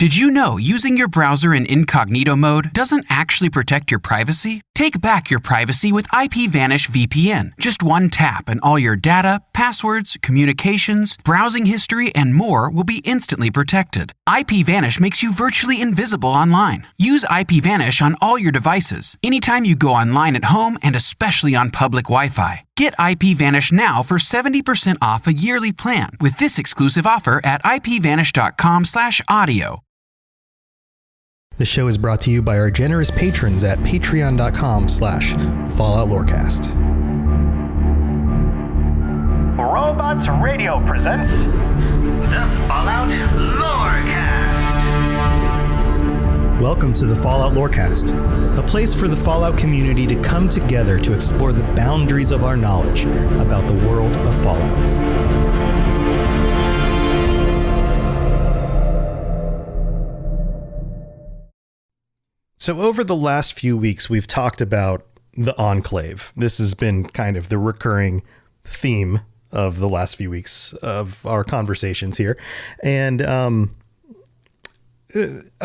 Did you know using your browser in incognito mode doesn't actually protect your privacy? Take back your privacy with IPVanish VPN. Just one tap and all your data, passwords, communications, browsing history, and more will be instantly protected. IPVanish makes you virtually invisible online. Use IPVanish on all your devices, anytime you go online at home and especially on public Wi-Fi. Get IPVanish now for 70% off a yearly plan with this exclusive offer at ipvanish.com/audio. The show is brought to you by our generous patrons at patreon.com/Fallout Lorecast. Robots Radio presents the Fallout Lorecast. Welcome to the Fallout Lorecast, a place for the Fallout community to come together to explore the boundaries of our knowledge about the world of Fallout. So over the last few weeks, we've talked about the Enclave. This has been kind of the recurring theme of the last few weeks of our conversations here. And a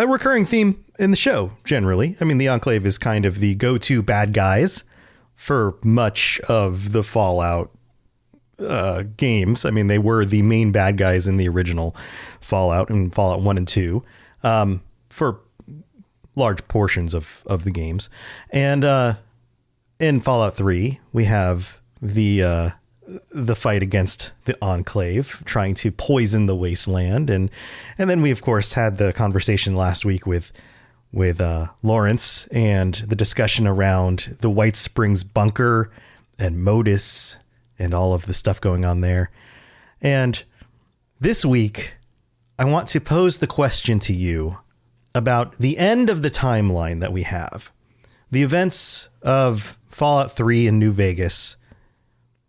recurring theme in the show, generally. I mean, the Enclave is kind of the go-to bad guys for much of the Fallout games. I mean, they were the main bad guys in the original Fallout and Fallout 1 and 2 for large portions of the games. And in Fallout 3, we have the fight against the Enclave trying to poison the wasteland. And then we, of course, had the conversation last week with Lawrence and the discussion around the White Springs bunker and Modus and all of the stuff going on there. And this week, I want to pose the question to you about the end of the timeline that we have. The events of Fallout 3 in New Vegas,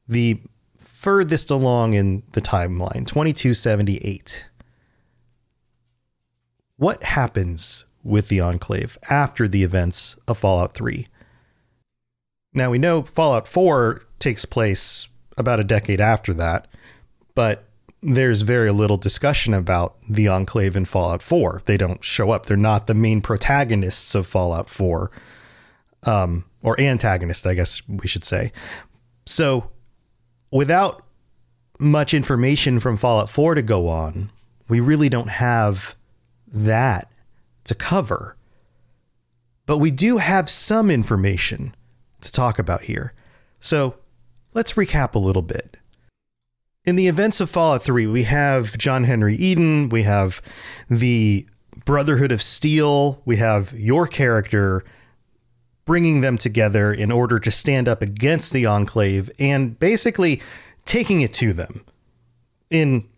the furthest along in the timeline, 2278. What happens with the Enclave after the events of Fallout 3? Now, we know Fallout 4 takes place about a decade after that, but there's very little discussion about the Enclave in Fallout 4. They don't show up. They're not the main protagonists of Fallout 4, or antagonists, I guess we should say. So without much information from Fallout 4 to go on, we really don't have that to cover. But we do have some information to talk about here. So let's recap a little bit. In the events of Fallout 3, we have John Henry Eden, we have the Brotherhood of Steel, we have your character bringing them together in order to stand up against the Enclave and basically taking it to them. In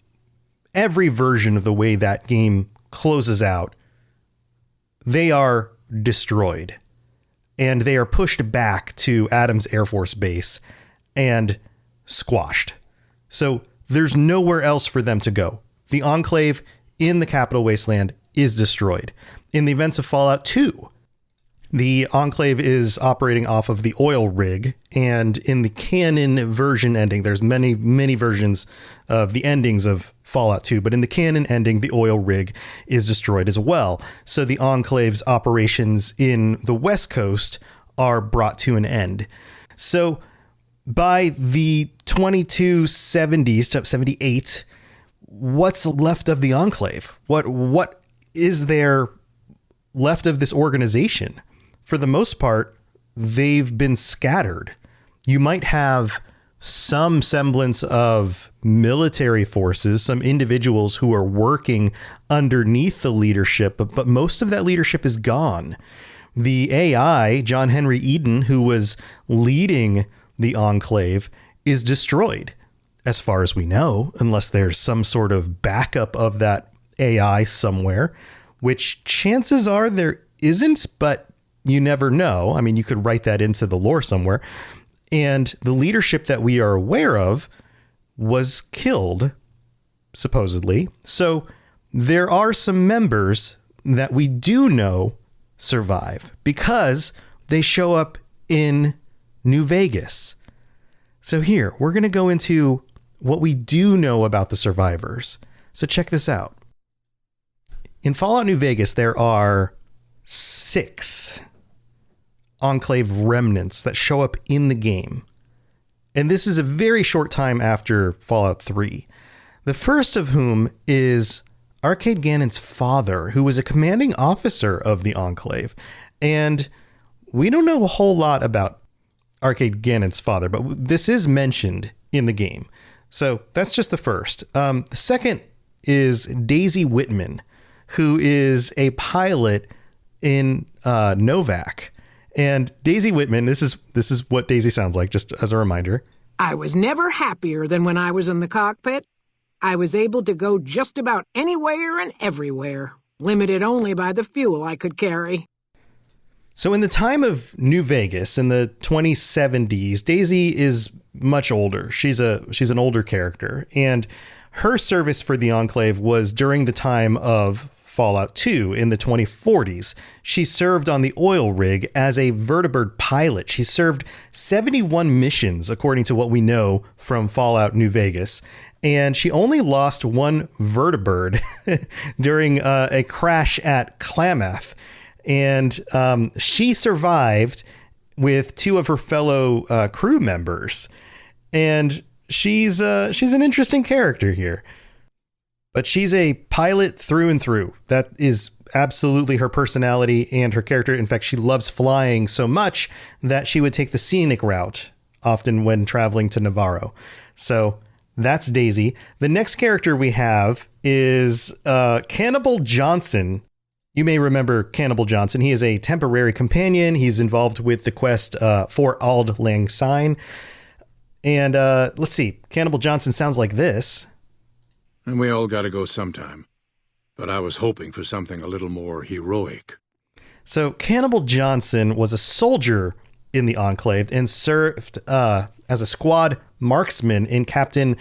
every version of the way that game closes out, they are destroyed and they are pushed back to Adams Air Force Base and squashed. So there's nowhere else for them to go. The Enclave in the Capital Wasteland is destroyed. In the events of Fallout 2, the Enclave is operating off of the oil rig, and in the canon version ending, there's many, many versions of the endings of Fallout 2, but in the canon ending, the oil rig is destroyed as well. So the Enclave's operations in the West Coast are brought to an end. So by the 2270s to 78, what's left of the Enclave? What is there left of this organization? For the most part, they've been scattered. You might have some semblance of military forces, some individuals who are working underneath the leadership, but most of that leadership is gone. The AI, John Henry Eden, who was leading the Enclave, is destroyed, as far as we know, unless there's some sort of backup of that AI somewhere, which chances are there isn't, but you never know. I mean, you could write that into the lore somewhere. And the leadership that we are aware of was killed, supposedly. So there are some members that we do know survive because they show up in New Vegas. So here, we're going to go into what we do know about the survivors. So check this out. In Fallout New Vegas, there are 6 Enclave remnants that show up in the game. And this is a very short time after Fallout 3. The first of whom is Arcade Gannon's father, who was a commanding officer of the Enclave. And we don't know a whole lot about Arcade Gannon's father, but this is mentioned in the game. So that's just the first. The second is Daisy Whitman, who is a pilot in Novak. And Daisy Whitman, this is what Daisy sounds like, just as a reminder. I was never happier than when I was in the cockpit. I was able to go just about anywhere and everywhere, limited only by the fuel I could carry. So in the time of New Vegas, in the 2070s, Daisy is much older. She's an older character, and her service for the Enclave was during the time of Fallout 2 in the 2040s. She served on the oil rig as a vertibird pilot. She served 71 missions, according to what we know from Fallout New Vegas. And she only lost one vertibird during a crash at Klamath. And she survived with 2 of her fellow crew members. And she's an interesting character here. But she's a pilot through and through. That is absolutely her personality and her character. In fact, she loves flying so much that she would take the scenic route, often when traveling to Navarro. So that's Daisy. The next character we have is Cannibal Johnson. You may remember Cannibal Johnson. He is a temporary companion. He's involved with the quest for Auld Lang Syne. And let's see. Cannibal Johnson sounds like this. And we all gotta go sometime. But I was hoping for something a little more heroic. So Cannibal Johnson was a soldier in the Enclave and served as a squad marksman in Captain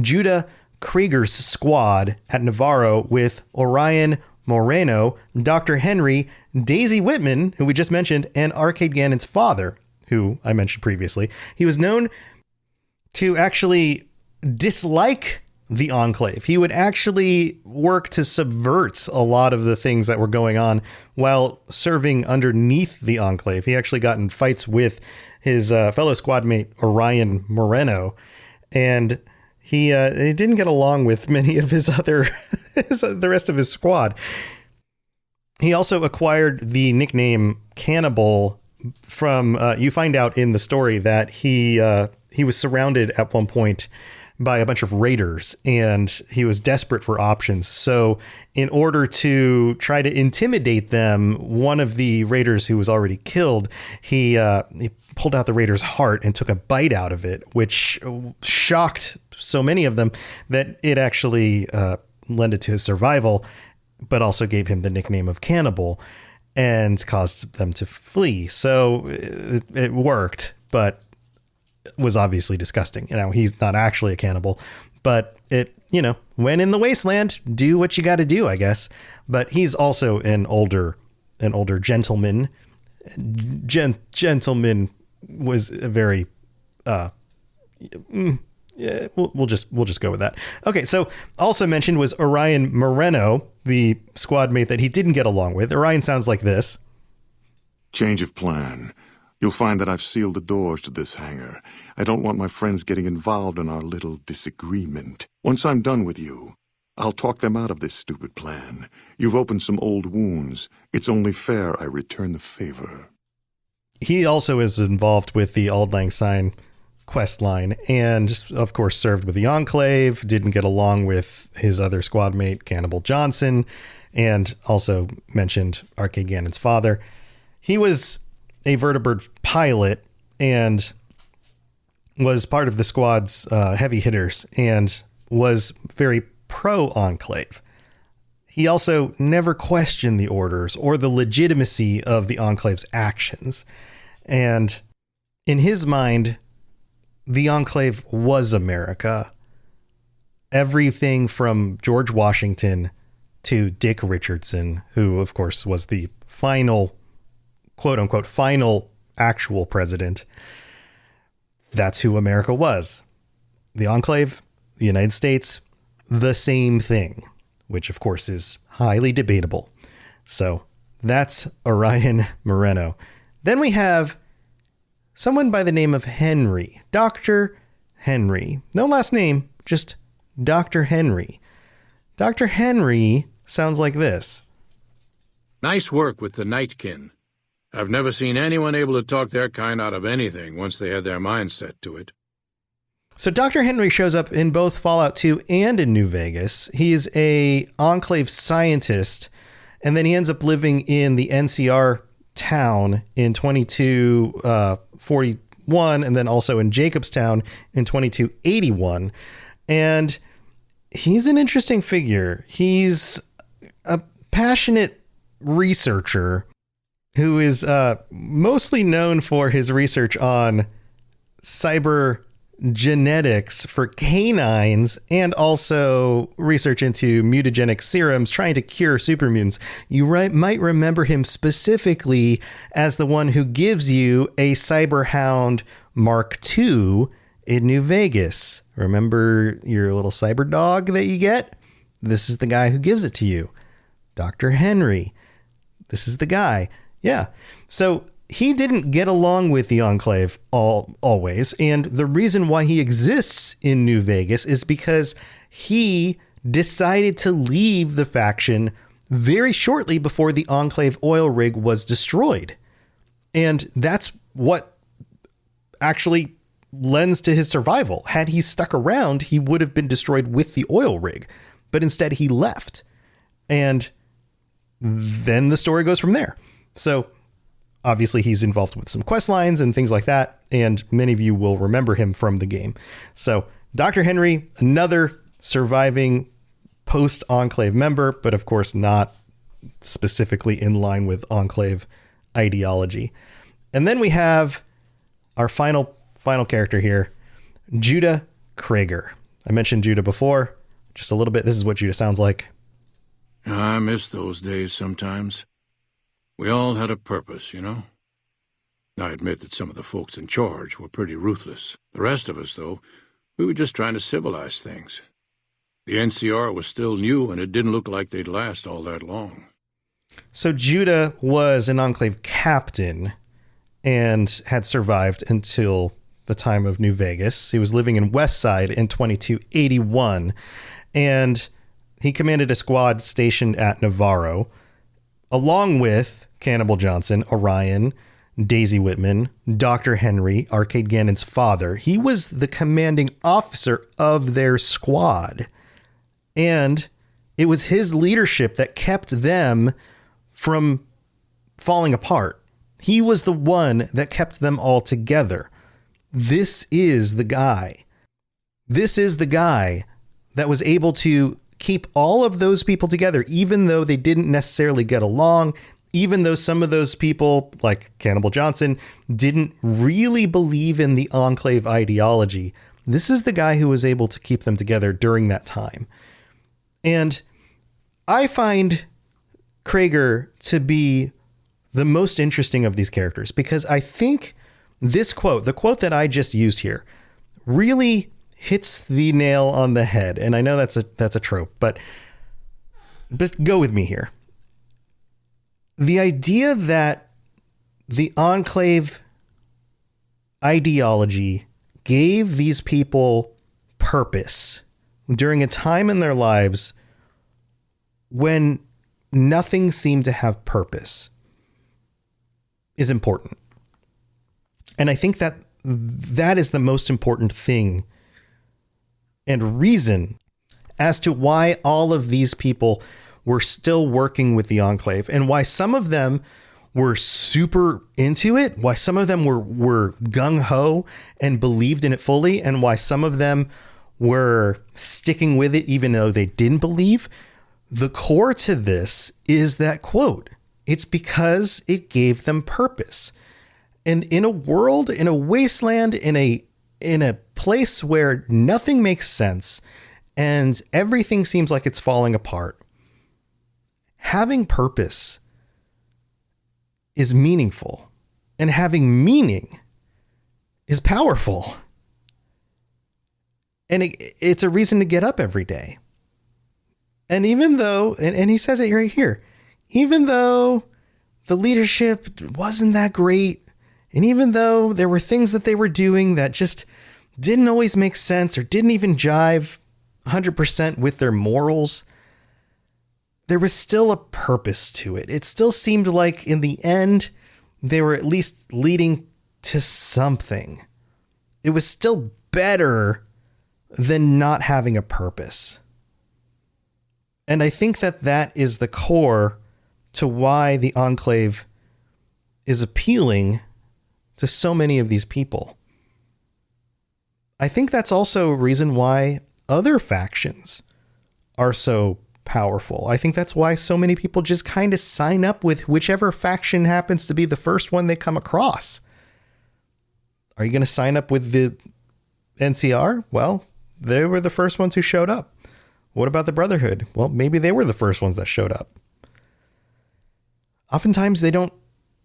Judah Krieger's squad at Navarro with Orion Moreno, Dr. Henry, Daisy Whitman, who we just mentioned, and Arcade Gannon's father, who I mentioned previously. He was known to actually dislike the Enclave. He would actually work to subvert a lot of the things that were going on while serving underneath the Enclave. He actually got in fights with his fellow squad mate, Orion Moreno, and he didn't get along with many of his other, the rest of his squad. He also acquired the nickname Cannibal from, you find out in the story that he was surrounded at one point by a bunch of raiders, and he was desperate for options. So in order to try to intimidate them, one of the raiders who was already killed, he pulled out the raider's heart and took a bite out of it, which shocked so many of them that it actually lended to his survival, but also gave him the nickname of Cannibal and caused them to flee. So it worked, but was obviously disgusting. You know, he's not actually a cannibal, but it, you know, when in the wasteland, do what you got to do, I guess. But he's also an older gentleman. Gentleman was a very, yeah, we'll just go with that. Okay, so also mentioned was Orion Moreno, the squad mate that he didn't get along with. Orion sounds like this. Change of plan. You'll find that I've sealed the doors to this hangar. I don't want my friends getting involved in our little disagreement. Once I'm done with you, I'll talk them out of this stupid plan. You've opened some old wounds. It's only fair I return the favor. He also is involved with the Auld Lang Syne quest line and, of course, served with the Enclave, didn't get along with his other squad mate, Cannibal Johnson, and also mentioned Arcade Gannon's father. He was a vertibird pilot and was part of the squad's heavy hitters and was very pro-Enclave. He also never questioned the orders or the legitimacy of the Enclave's actions. And in his mind, the Enclave was America. Everything from George Washington to Dick Richardson, who, of course, was the final, quote-unquote, final actual president. That's who America was. The Enclave, the United States, the same thing. which of course is highly debatable. So that's Orion Moreno. Then we have someone by the name of Henry, Dr. Henry. No last name, just Dr. Henry. Dr. Henry sounds like this. Nice work with the Nightkin. I've never seen anyone able to talk their kind out of anything once they had their mind set to it. So Dr. Henry shows up in both Fallout 2 and in New Vegas. He's a Enclave scientist, and then he ends up living in the NCR town in 2241, and then also in Jacobstown in 2281. And he's an interesting figure. He's a passionate researcher who is mostly known for his research on cybergenetics for canines and also research into mutagenic serums trying to cure supermutants. You might remember him specifically as the one who gives you a Cyberhound Mark II in New Vegas. Remember your little cyber dog that you get? This is the guy who gives it to you. Dr. Henry. This is the guy. Yeah. So he didn't get along with the Enclave always. And the reason why he exists in New Vegas is because he decided to leave the faction very shortly before the Enclave oil rig was destroyed. And that's what actually lends to his survival. Had he stuck around, he would have been destroyed with the oil rig. But instead he left. And then the story goes from there. So obviously he's involved with some quest lines and things like that. And many of you will remember him from the game. So Dr. Henry, another surviving post-Enclave member, but of course not specifically in line with Enclave ideology. And then we have our final character here, Judah Krager. I mentioned Judah before, just a little bit. This is what Judah sounds like. I miss those days sometimes. We all had a purpose, you know? I admit that some of the folks in charge were pretty ruthless. The rest of us, though, we were just trying to civilize things. The NCR was still new, and it didn't look like they'd last all that long. So Judah was an Enclave captain and had survived until the time of New Vegas. He was living in Westside in 2281, and he commanded a squad stationed at Navarro, along with Cannibal Johnson, Orion, Daisy Whitman, Dr. Henry, Arcade Gannon's father. He was the commanding officer of their squad. And it was his leadership that kept them from falling apart. He was the one that kept them all together. This is the guy. This is the guy that was able to keep all of those people together, even though they didn't necessarily get along, even though some of those people, like Cannibal Johnson, didn't really believe in the Enclave ideology. This is the guy who was able to keep them together during that time. And I find Krager to be the most interesting of these characters because I think this quote, the quote that I just used here, really hits the nail on the head. And I know that's a trope, but just go with me here. The idea that the Enclave ideology gave these people purpose during a time in their lives when nothing seemed to have purpose is important. And I think that that is the most important thing and reason as to why all of these people were still working with the Enclave and why some of them were super into it, why some of them were gung-ho and believed in it fully, and why some of them were sticking with it even though they didn't believe. The core to this is that quote. It's because it gave them purpose. And in a world, in a wasteland, in a place where nothing makes sense and everything seems like it's falling apart, having purpose is meaningful, and having meaning is powerful. And it's a reason to get up every day. And even though, and he says it right here, even though the leadership wasn't that great, and even though there were things that they were doing that just didn't always make sense or didn't even jive 100% with their morals, there was still a purpose to it. It still seemed like in the end, they were at least leading to something. It was still better than not having a purpose. And I think that that is the core to why the Enclave is appealing to so many of these people. I think that's also a reason why other factions are so powerful. I think that's why so many people just kind of sign up with whichever faction happens to be the first one they come across. Are you going to sign up with the NCR? Well, they were the first ones who showed up. What about the Brotherhood? Well, maybe they were the first ones that showed up. Oftentimes they don't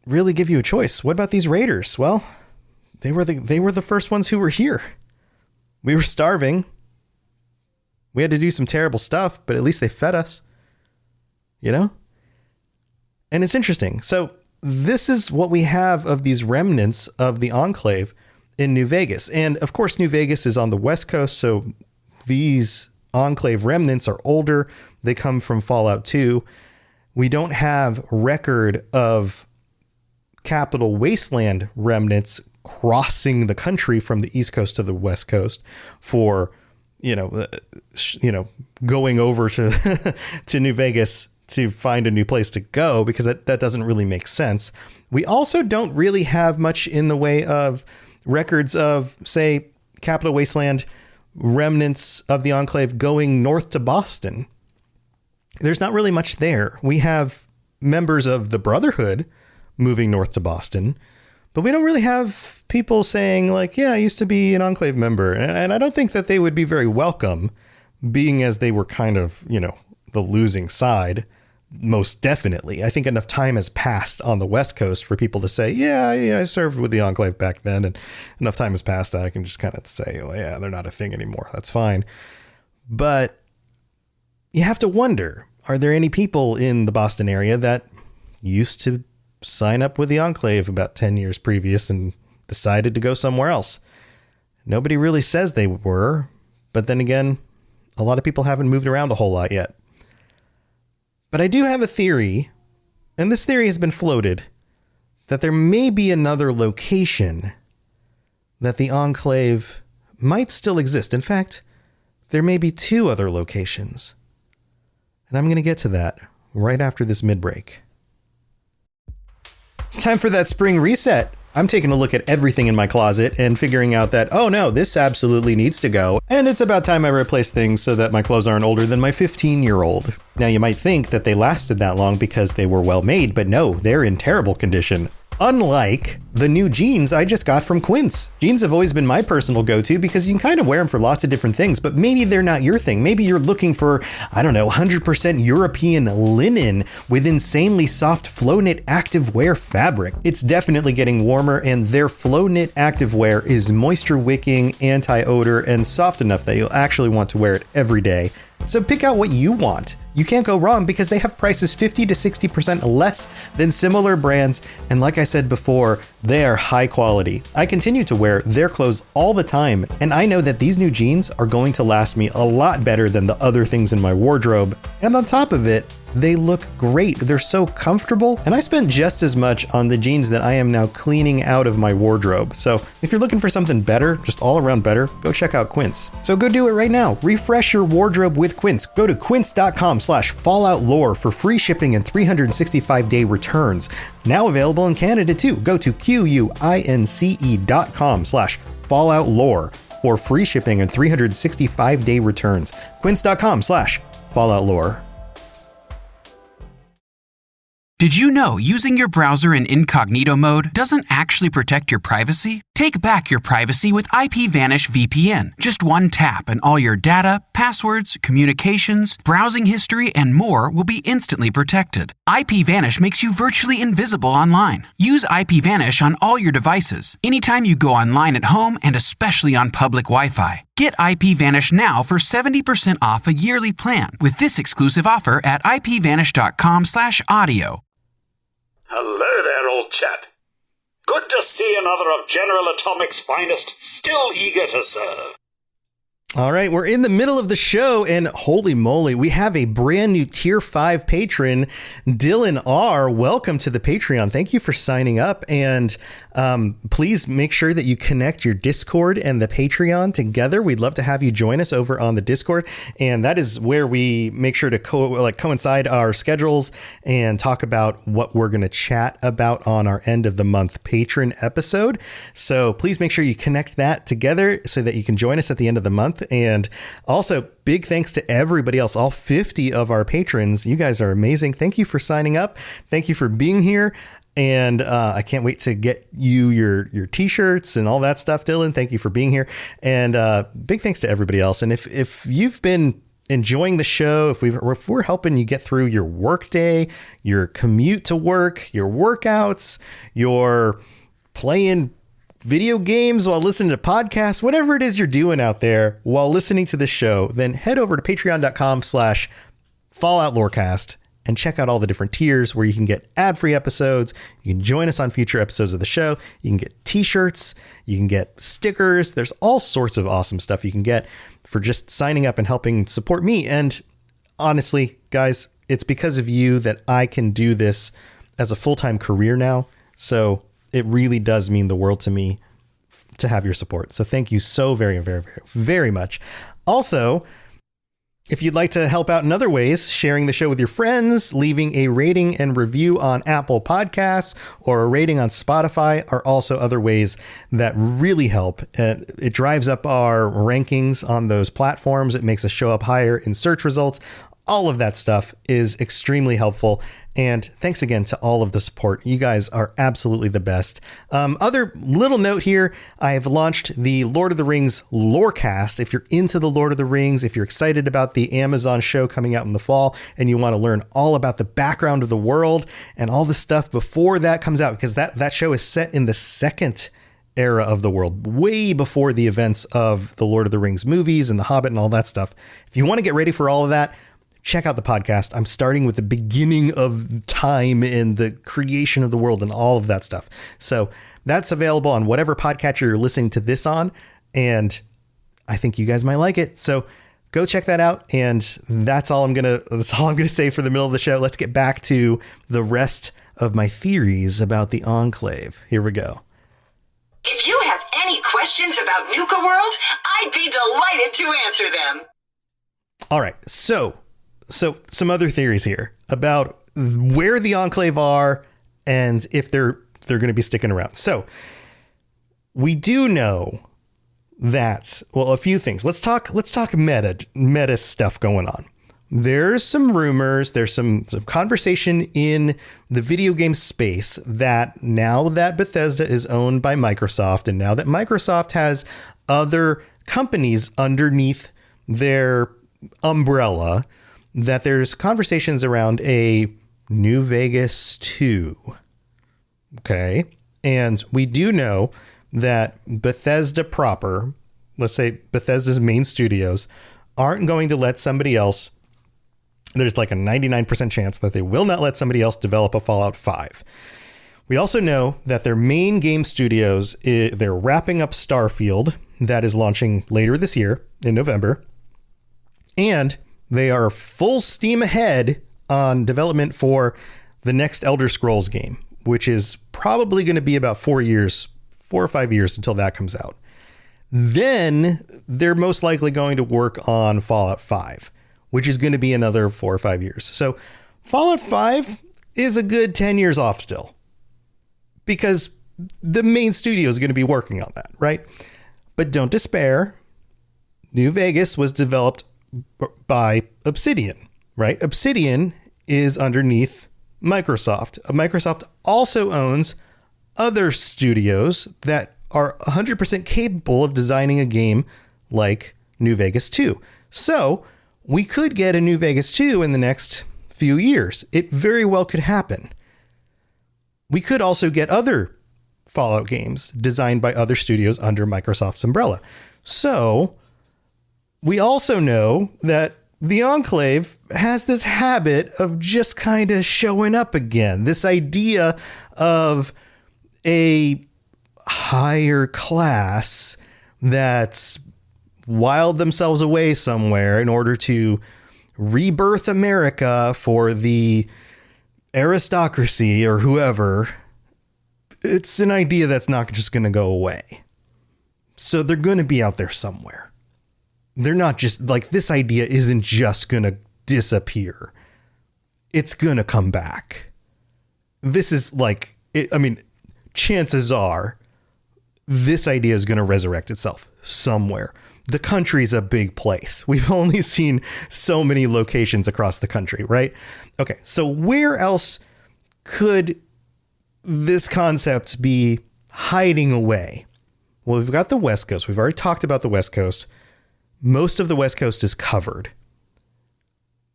really give you a choice. What about these raiders? Well, they were the first ones who were here. We were starving. We had to do some terrible stuff, but at least they fed us. You know? And it's interesting. So this is what we have of these remnants of the Enclave in New Vegas. And of course, New Vegas is on the West Coast, so these Enclave remnants are older. They come from Fallout 2. We don't have record of Capital Wasteland remnants crossing the country from the East Coast to the West Coast for, going over to to New Vegas to find a new place to go, because that doesn't really make sense. We also don't really have much in the way of records of, say, Capital Wasteland remnants of the Enclave going north to Boston. There's not really much there. We have members of the Brotherhood moving north to Boston, but we don't really have people saying like, yeah, I used to be an Enclave member. And I don't think that they would be very welcome, being as they were kind of, the losing side. Most definitely. I think enough time has passed on the West Coast for people to say, yeah, I served with the Enclave back then. And enough time has passed that I can just kind of say, oh yeah, they're not a thing anymore. That's fine. But you have to wonder, are there any people in the Boston area that used to sign up with the Enclave about 10 years previous and decided to go somewhere else? Nobody really says they were, but then again, a lot of people haven't moved around a whole lot yet. But I do have a theory, and this theory has been floated, that there may be another location that the Enclave might still exist. In fact, there may be two other locations. And I'm going to get to that right after this mid-break. It's time for that spring reset. I'm taking a look at everything in my closet and figuring out that, oh no, this absolutely needs to go. And it's about time I replace things so that my clothes aren't older than my 15-year-old. Now you might think that they lasted that long because they were well made, but no, they're in terrible condition. Unlike the new jeans I just got from Quince. Jeans have always been my personal go-to because you can kind of wear them for lots of different things, but maybe they're not your thing. Maybe you're looking for, 100% European linen with insanely soft flow knit activewear fabric. It's definitely getting warmer, and their flow knit activewear is moisture wicking, anti-odor, and soft enough that you'll actually want to wear it every day. So pick out what you want. You can't go wrong because they have prices 50 to 60% less than similar brands. And like I said before, they are high quality. I continue to wear their clothes all the time, and I know that these new jeans are going to last me a lot better than the other things in my wardrobe. And on top of it, they look great. They're so comfortable, and I spent just as much on the jeans that I am now cleaning out of my wardrobe. So if you're looking for something better, just all around better, go check out Quince. So go do it right now. Refresh your wardrobe with Quince. Go to quince.com/falloutlore for free shipping and 365-day returns. Now available in Canada too. Go to quince.com/falloutlore for free shipping and 365-day returns. Quince.com/falloutlore. Did you know using your browser in incognito mode doesn't actually protect your privacy? Take back your privacy with IPVanish VPN. Just one tap and all your data, passwords, communications, browsing history, and more will be instantly protected. IPVanish makes you virtually invisible online. Use IPVanish on all your devices, anytime you go online at home, and especially on public Wi-Fi. Get IPVanish now for 70% off a yearly plan with this exclusive offer at ipvanish.com/audio. Hello there, old chap. Good to see another of General Atomic's finest, still eager to serve. All right, we're in the middle of the show, and holy moly, we have a brand new Tier 5 patron, Dylan R. Welcome to the Patreon. Thank you for signing up, and please make sure that you connect your Discord and the Patreon together. We'd love to have you join us over on the Discord, and that is where we make sure to coincide our schedules and talk about what we're going to chat about on our end of the month patron episode. So please make sure you connect that together so that you can join us at the end of the month. And also, big thanks to everybody else, all 50 of our patrons. You guys are amazing. Thank you for signing up. Thank you for being here. And I can't wait to get you your t-shirts and all that stuff, Dylan. Thank you for being here. And big thanks to everybody else. And if you've been enjoying the show, if we're helping you get through your work day, your commute to work, your workouts, your playing video games while listening to podcasts, whatever it is you're doing out there while listening to this show, then head over to patreon.com/Fallout Lorecast and check out all the different tiers where you can get ad-free episodes. You can join us on future episodes of the show. You can get t-shirts. You can get stickers. There's all sorts of awesome stuff you can get for just signing up and helping support me. And honestly, guys, it's because of you that I can do this as a full-time career now. So it really does mean the world to me to have your support. So thank you so very, very, very, very much. Also, if you'd like to help out in other ways, sharing the show with your friends, leaving a rating and review on Apple Podcasts or a rating on Spotify are also other ways that really help. It drives up our rankings on those platforms. It makes us show up higher in search results. All of that stuff is extremely helpful. And thanks again to all of the support. You guys are absolutely the best. Other little note here, I have launched the Lord of the Rings Lorecast. If you're into the Lord of the Rings, if you're excited about the Amazon show coming out in the fall and you want to learn all about the background of the world and all the stuff before that comes out, because that show is set in the second era of the world, way before the events of the Lord of the Rings movies and the Hobbit and all that stuff. If you want to get ready for all of that, check out the podcast. I'm starting with the beginning of time and the creation of the world and all of that stuff. So that's available on whatever podcatcher you're listening to this on. And I think you guys might like it. So go check that out. And that's all I'm going to say for the middle of the show. Let's get back to the rest of my theories about the Enclave. Here we go. If you have any questions about Nuka World, I'd be delighted to answer them. All right. So some other theories here about where the Enclave are and if they're going to be sticking around. So we do know that, well, a few things. Let's talk meta stuff going on. There's some rumors, there's some conversation in the video game space that now that Bethesda is owned by Microsoft and now that Microsoft has other companies underneath their umbrella, that there's conversations around a New Vegas 2. Okay. And we do know that Bethesda proper, let's say Bethesda's main studios, aren't going to let somebody else. There's like a 99% chance that they will not let somebody else develop a Fallout 5. We also know that their main game studios, they're wrapping up Starfield, that is launching later this year in November. And they are full steam ahead on development for the next Elder Scrolls game, which is probably going to be about 4 or 5 years until that comes out. Then they're most likely going to work on Fallout 5, which is going to be another 4 or 5 years. So Fallout 5 is a good 10 years off still, because the main studio is going to be working on that, right? But don't despair. New Vegas was developed by Obsidian, right? Obsidian is underneath Microsoft. Microsoft also owns other studios that are 100% capable of designing a game like New Vegas 2. So we could get a New Vegas 2 in the next few years. It very well could happen. We could also get other Fallout games designed by other studios under Microsoft's umbrella. So We also know that the Enclave has this habit of just kind of showing up again. This idea of a higher class that's wiled themselves away somewhere in order to rebirth America for the aristocracy or whoever. It's an idea that's not just going to go away. So they're going to be out there somewhere. They're not just like, this idea isn't just going to disappear. It's going to come back. This is like, chances are this idea is going to resurrect itself somewhere. The country's a big place. We've only seen so many locations across the country, right? Okay, so where else could this concept be hiding away? Well, we've got the West Coast. We've already talked about the West Coast. Most of the West Coast is covered.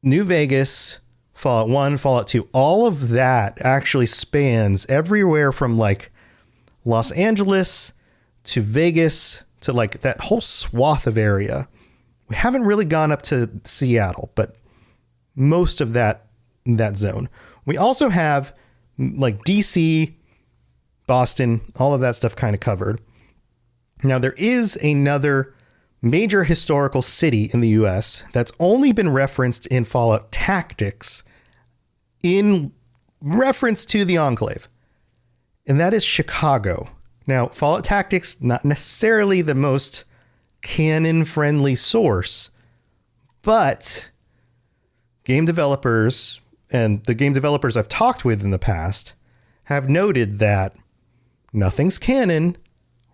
New Vegas, Fallout 1, Fallout 2, all of that actually spans everywhere from like Los Angeles to Vegas to like that whole swath of area. We haven't really gone up to Seattle, but most of that zone. We also have like DC, Boston, all of that stuff kind of covered. Now there is another major historical city in the US that's only been referenced in Fallout Tactics in reference to the Enclave, and that is Chicago. Now, Fallout Tactics, not necessarily the most canon-friendly source, but game developers, and the game developers I've talked with in the past, have noted that nothing's canon,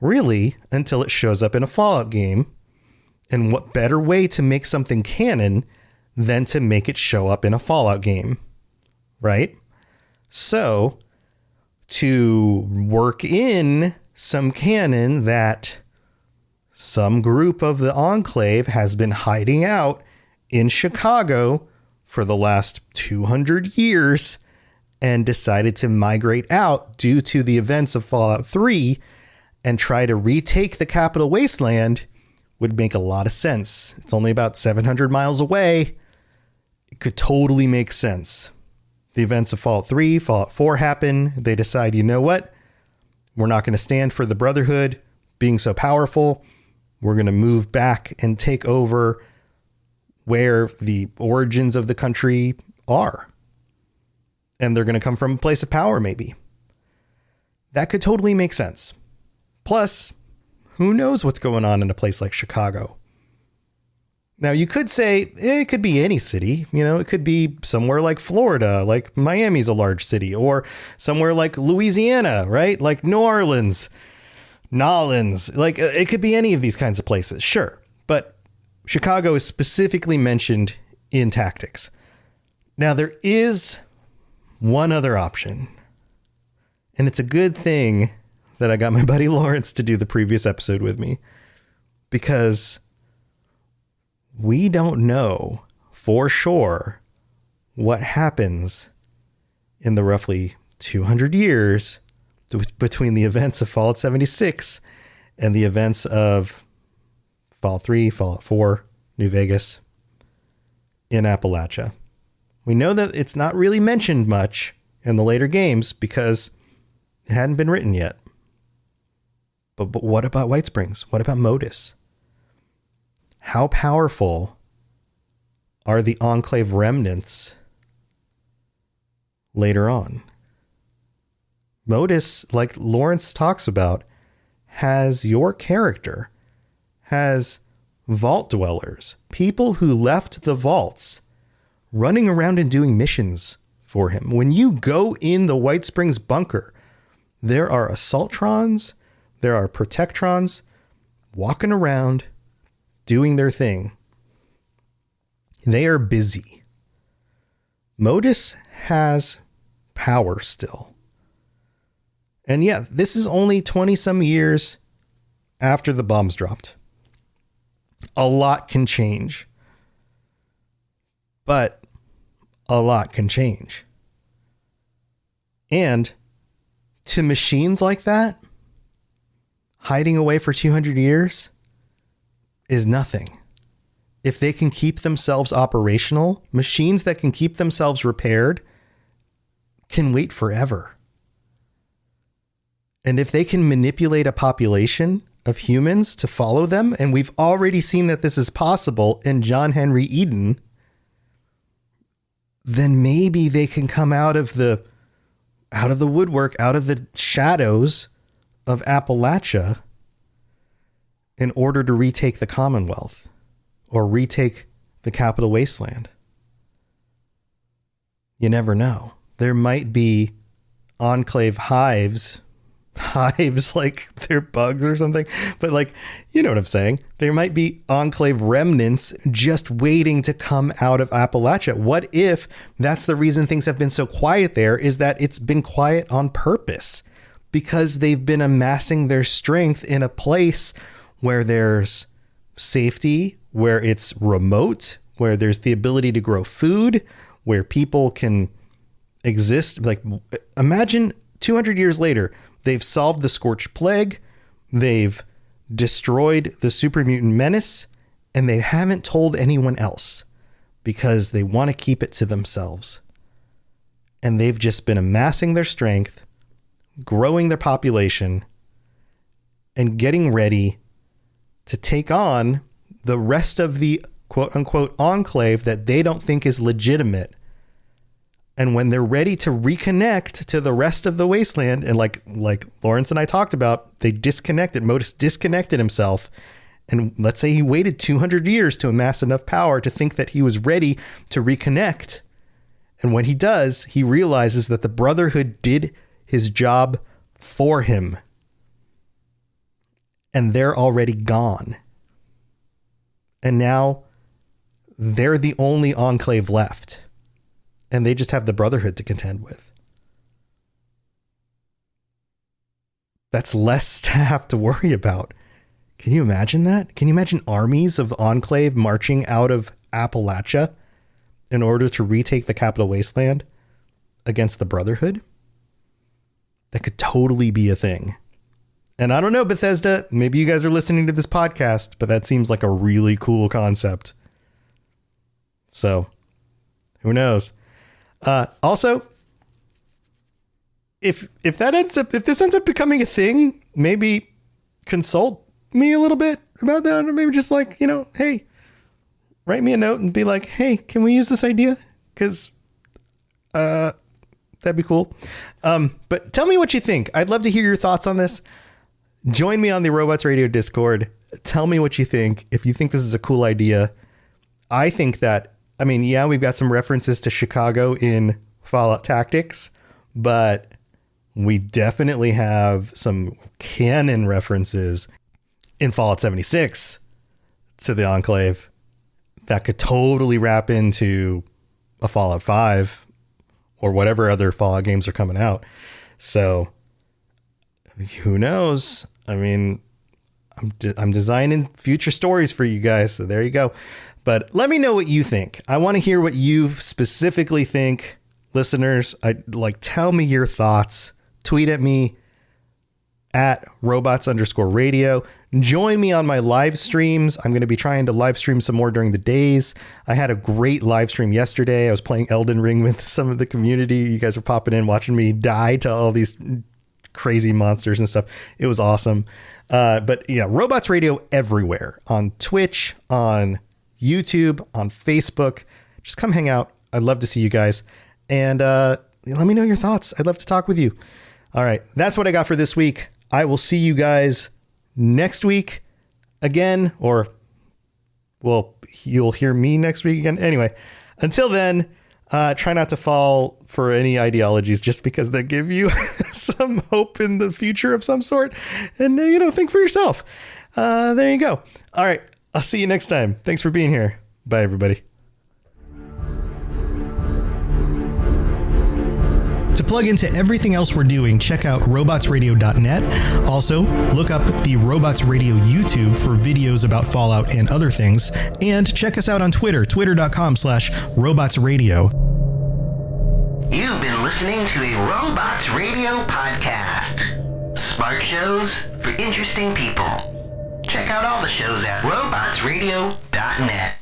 really, until it shows up in a Fallout game. And what better way to make something canon than to make it show up in a Fallout game, right? So, to work in some canon that some group of the Enclave has been hiding out in Chicago for the last 200 years and decided to migrate out due to the events of Fallout 3 and try to retake the Capital Wasteland would make a lot of sense. It's only about 700 miles away. It could totally make sense. The events of Fallout 3, Fallout 4 happen. They decide, you know what? We're not going to stand for the Brotherhood being so powerful. We're going to move back and take over where the origins of the country are. And they're going to come from a place of power, maybe. That could totally make sense. Plus, who knows what's going on in a place like Chicago? Now, you could say it could be any city. You know, it could be somewhere like Florida, like Miami's a large city, or somewhere like Louisiana, right? Like New Orleans, Nolens. Like, it could be any of these kinds of places, sure. But Chicago is specifically mentioned in Tactics. Now, there is one other option, and it's a good thing that I got my buddy Lawrence to do the previous episode with me, because we don't know for sure what happens in the roughly 200 years between the events of Fallout 76 and the events of Fallout 3, Fallout 4, New Vegas in Appalachia. We know that it's not really mentioned much in the later games because it hadn't been written yet. But what about White Springs? What about Modus? How powerful are the Enclave remnants later on? Modus, like Lawrence talks about, has your character, has vault dwellers, people who left the vaults, running around and doing missions for him. When you go in the White Springs bunker, there are Assaultrons, there are Protectrons walking around doing their thing. They are busy. Modus has power still. And yeah, this is only 20 some years after the bombs dropped. A lot can change. But a lot can change. And to machines like that, hiding away for 200 years is nothing. if they can keep themselves operational, machines that can keep themselves repaired can wait forever. And if they can manipulate a population of humans to follow them, and we've already seen that this is possible in John Henry Eden, then maybe they can come out of the woodwork, out of the shadows of Appalachia in order to retake the Commonwealth or retake the Capital Wasteland. You never know. There might be Enclave hives like they're bugs or something, but like, you know what I'm saying? There might be Enclave remnants just waiting to come out of Appalachia. What if that's the reason things have been so quiet there, is that it's been quiet on purpose because they've been amassing their strength in a place where there's safety, where it's remote, where there's the ability to grow food, where people can exist. Like, imagine 200 years later, they've solved the Scorched Plague, they've destroyed the super mutant menace, and they haven't told anyone else because they want to keep it to themselves. And they've just been amassing their strength, growing their population, and getting ready to take on the rest of the quote unquote enclave that they don't think is legitimate. And when they're ready to reconnect to the rest of the wasteland, and like Lawrence and I talked about, they disconnected. Modus disconnected himself. And let's say he waited 200 years to amass enough power to think that he was ready to reconnect. And when he does, he realizes that the Brotherhood did his job for him. And they're already gone. And now they're the only enclave left. And they just have the Brotherhood to contend with. That's less to have to worry about. Can you imagine that? Can you imagine armies of Enclave marching out of Appalachia in order to retake the Capital Wasteland against the Brotherhood? That could totally be a thing. And I don't know, Bethesda, maybe you guys are listening to this podcast, but that seems like a really cool concept. So, who knows? Also, if this ends up becoming a thing, maybe consult me a little bit about that, or maybe just like, hey, write me a note and be like, hey, can we use this idea? Because that'd be cool. But tell me what you think. I'd love to hear your thoughts on this. Join me on the Robots Radio Discord. Tell me what you think. If you think this is a cool idea. I think that, we've got some references to Chicago in Fallout Tactics, but we definitely have some canon references in Fallout 76 to the Enclave that could totally wrap into a Fallout 5 or whatever other Fallout games are coming out. So who knows? I'm designing future stories for you guys. So there you go. But let me know what you think. I want to hear what you specifically think, listeners. Tell me your thoughts. Tweet at me at robots_radio. Join me on my live streams. I'm going to be trying to live stream some more during the days. I had a great live stream yesterday. I was playing Elden Ring with some of the community. You guys were popping in, watching me die to all these crazy monsters and stuff. It was awesome. But yeah, Robots Radio everywhere, on Twitch, on YouTube, on Facebook. Just come hang out. I'd love to see you guys. And let me know your thoughts. I'd love to talk with you. All right. That's what I got for this week. I will see you guys next week again, or, well, you'll hear me next week again. Anyway, until then, try not to fall for any ideologies just because they give you some hope in the future of some sort. And, think for yourself. There you go. All right. I'll see you next time. Thanks for being here. Bye, everybody. To plug into everything else we're doing, check out robotsradio.net. Also, look up the Robots Radio YouTube for videos about Fallout and other things. And check us out on Twitter, twitter.com/robotsradio. You've been listening to a Robots Radio podcast. Smart shows for interesting people. Check out all the shows at robotsradio.net.